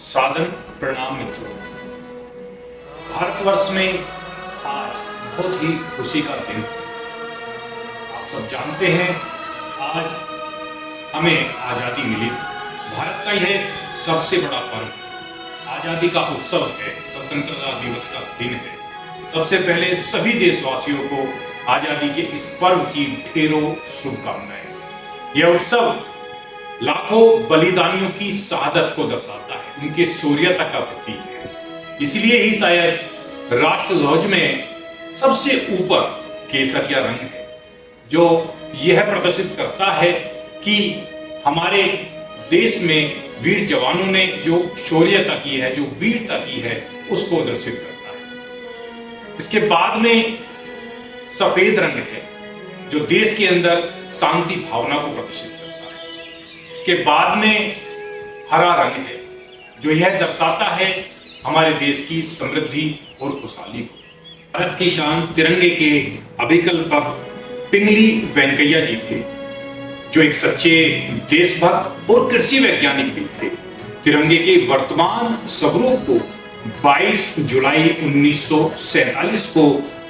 सादर प्रणाम मित्रों। भारतवर्ष में आज बहुत ही खुशी का दिन। आप सब जानते हैं आज हमें आजादी मिली। भारत का यह सबसे बड़ा पर्व आजादी का उत्सव है, स्वतंत्रता दिवस का दिन है। सबसे पहले सभी देशवासियों को आजादी के इस पर्व की ढेरों शुभकामनाएं। यह उत्सव लाखों बलिदानियों की शहादत को दर्शाता है, उनके शौर्यता का प्रतीक है। इसलिए ही शायद राष्ट्रध्वज में सबसे ऊपर केसरिया रंग है, जो यह प्रदर्शित करता है कि हमारे देश में वीर जवानों ने जो शौर्यता की है, जो वीरता की है, उसको दर्शित करता है। इसके बाद में सफेद रंग है, जो देश के अंदर शांति भावना को प्रदर्शित करता है। इसके बाद में हरा रंग है, जो यह दर्शाता है हमारे देश की समृद्धि और खुशहाली को। भारत की शान तिरंगे के अभिकल भक्त पिंगली वेंकैया जी थे, जो एक सच्चे देशभक्त और कृषि वैज्ञानिक भी थे। तिरंगे के वर्तमान स्वरूप को 22 जुलाई 1947 को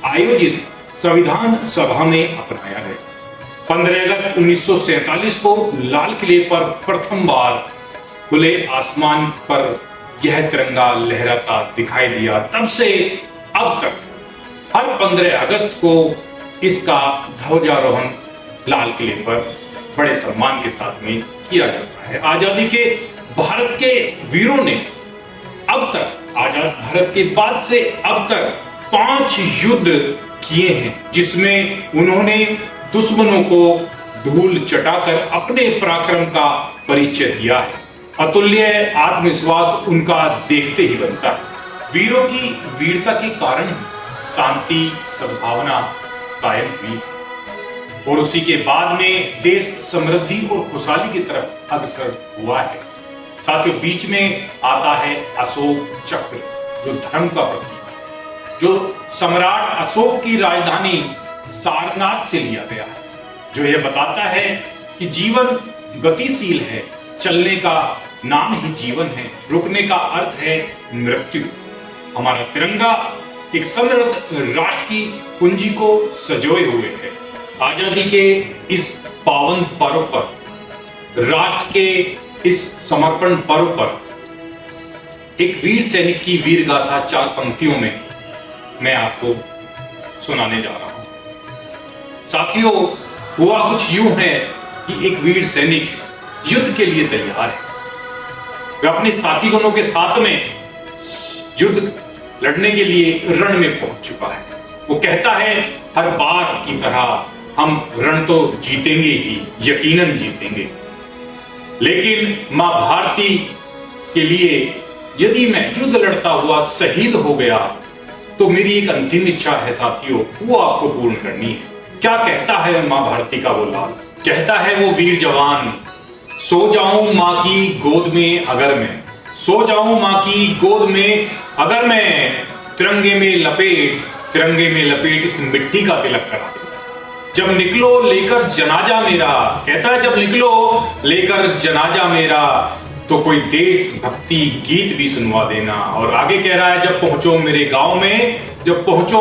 आयोजित संविधान सभा में अपनाया गया। 15 अगस्त 1947 को लाल किले पर प्रथम बार खुले आसमान पर यह तिरंगा लहराता दिखाई दिया। तब से अब तक हर 15 अगस्त को इसका ध्वजारोहण लाल किले पर बड़े सम्मान के साथ में किया जाता है। आजादी के भारत के वीरों ने अब तक, आजाद भारत के बाद से अब तक 5 युद्ध किए हैं, जिसमें उन्होंने दुश्मनों को धूल चटाकर अपने पराक्रम का परिचय दिया है। अतुल्य आत्मविश्वास उनका देखते ही बनता है। वीरों की वीरता के कारण शांति सद्भावना कायम हुई और उसी के बाद में देश समृद्धि और खुशहाली की तरफ अग्रसर हुआ है। साथियों, बीच में आता है अशोक चक्र, जो धर्म का प्रतीक है, जो सम्राट अशोक की राजधानी सारनाथ से लिया गया है, जो यह बताता है कि जीवन गतिशील है, चलने का नाम ही जीवन है, रुकने का अर्थ है मृत्यु। हमारा तिरंगा एक समृद्ध राष्ट्र की कुंजी को सजोए हुए है। आजादी के इस पावन पर्व पर, राष्ट्र के इस समर्पण पर्व पर एक वीर सैनिक की वीर गाथा 4 पंक्तियों में मैं आपको सुनाने जा रहा हूं। साथियों, हुआ कुछ यूं है कि एक वीर सैनिक युद्ध के लिए तैयार है। वह अपने साथीगणों के साथ में युद्ध लड़ने के लिए रण में पहुंच चुका है। वो कहता है, हर बार की तरह हम रण तो जीतेंगे ही, यकीनन जीतेंगे, लेकिन मां भारती के लिए यदि मैं युद्ध लड़ता हुआ शहीद हो गया तो मेरी एक अंतिम इच्छा है साथियों, वो आपको पूर्ण करनी है। क्या कहता है मां भारती का वो लाल? कहता है वो वीर जवान, सो जाऊं मां की गोद में अगर मैं, सो जाऊं मां की गोद में अगर मैं, तिरंगे में लपेट इस मिट्टी का तिलक करा दे। जब निकलो लेकर जनाजा मेरा, कहता है जब निकलो लेकर जनाजा मेरा तो कोई देशभक्ति गीत भी सुनवा देना। और आगे कह रहा है, जब पहुंचो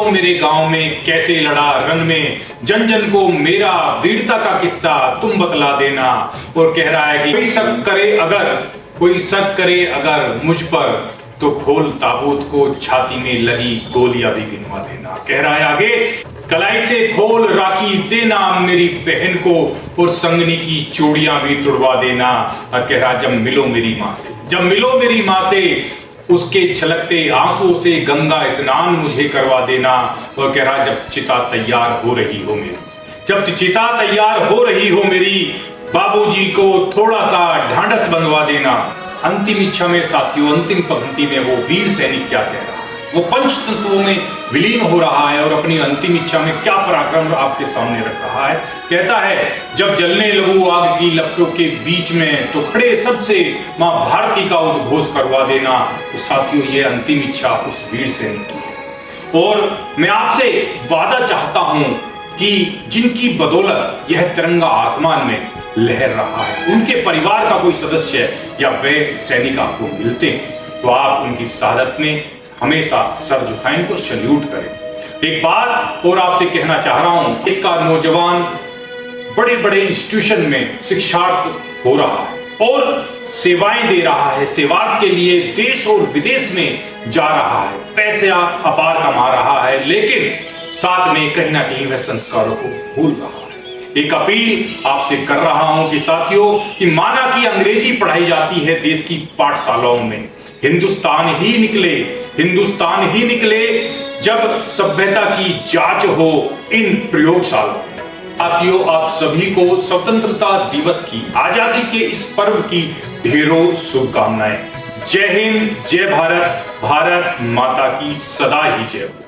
मेरे गांव में कैसे लड़ा रण में, जन जन को मेरा वीरता का किस्सा तुम बतला देना। और कह रहा है कि कोई शक करे अगर मुझ पर तो खोल ताबूत को, छाती में लगी गोलियां भी गिनवा देना। कह रहा है आगे, कलाई से खोल राखी देना मेरी बहन को और संगनी की चूड़ियां भी तुड़वा देना। और कह रहा, जब मिलो मेरी मां से उसके छलकते आंसुओं से गंगा स्नान मुझे करवा देना। और कह रहा, जब चिता तैयार हो रही हो मेरी, बाबूजी को थोड़ा सा ढांढस बंधवा देना। अंतिम इच्छा में साथियों, अंतिम पंक्ति में वो वीर सैनिक क्या कह रहा है? वो पंच तत्वों में विलीन हो रहा है और अपनी अंतिम इच्छा में क्या पराक्रम आपके सामने रख रहा है। कहता है, जब जलने लगूं आग की लपटों के बीच में तो खड़े सबसे मां भारती का उद्घोष करवा देना। तो साथियों, ये अंतिम इच्छा उस वीर सैनिक की है। और मैं आपसे वादा चाहता हूं कि जिनकी बदौलत यह तिरंगा आसमान में लहर रहा है, उनके परिवार का कोई सदस्य या वे सैनिक आपको मिलते हैं तो आप उनकी शहादत में हमेशा सर झुकाएं, उनको सल्यूट करें। एक बात और आपसे कहना चाह रहा हूं, इसका नौजवान बड़े बड़े इंस्टीट्यूशन में शिक्षार्थ हो रहा है और सेवाएं दे रहा है, सेवार्थ के लिए देश और विदेश में जा रहा है, पैसे अपार कमा रहा है, लेकिन साथ में कहीं ना कहीं वह संस्कारों को भूल रहा है। एक अपील आपसे कर रहा हूं कि साथियों, कि माना कि अंग्रेजी पढ़ाई जाती है देश की पाठशालाओं में, हिंदुस्तान ही निकले जब सभ्यता की जांच हो इन प्रयोगशालाओं में। साथियों, आप सभी को स्वतंत्रता दिवस की, आजादी के इस पर्व की ढेरों शुभकामनाएं। जय हिंद, जय भारत, भारत माता की सदा ही जय हो।